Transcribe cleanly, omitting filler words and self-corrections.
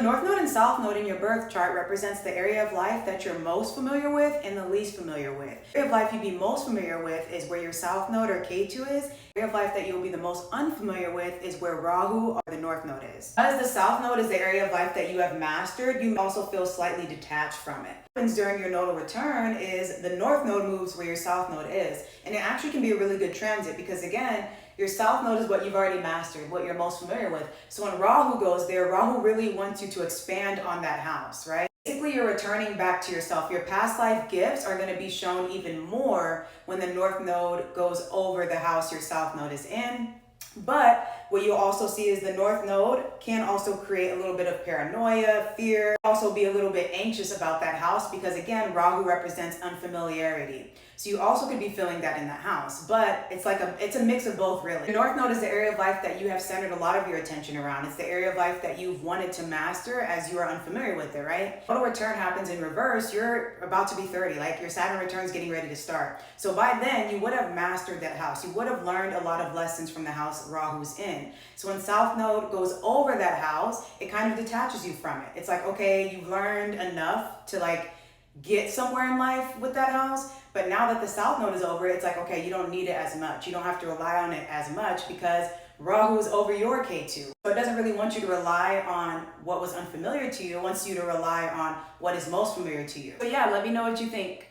North Node and South Node in your birth chart represents the area of life that you're most familiar with and the least familiar with. The area of life you'd be most familiar with is where your South Node or K2 is. The area of life that you'll be the most unfamiliar with is where Rahu or the North Node is. As the South Node is the area of life that you have mastered, you also feel slightly detached from it. What happens during your nodal return is the North Node moves where your South Node is. And it actually can be a really good transit because, again, your South Node is what you've already mastered, what you're most familiar with. So when Rahu goes there, Rahu really wants you to expand on that house, right? Basically, you're returning back to yourself. Your past life gifts are going to be shown even more when the North Node goes over the house your South Node is in. But what you also see is the North Node can also create a little bit of paranoia, fear, also be a little bit anxious about that house because, again, Rahu represents unfamiliarity. So you also could be feeling that in that house, but it's a mix of both, really. The North Node is the area of life that you have centered a lot of your attention around. It's the area of life that you've wanted to master as you are unfamiliar with it, right? Nodal return happens in reverse. You're about to be 30, like your Saturn return is getting ready to start. So by then, you would have mastered that house. You would have learned a lot of lessons from the house Rahu's in. So when South Node goes over that house, it kind of detaches you from it. It's like, okay, you've learned enough to get somewhere in life with that house. But now that the South Node is over, it's like, okay, you don't need it as much. You don't have to rely on it as much because Rahu is over your K2. So it doesn't really want you to rely on what was unfamiliar to you. It wants you to rely on what is most familiar to you. So yeah, let me know what you think.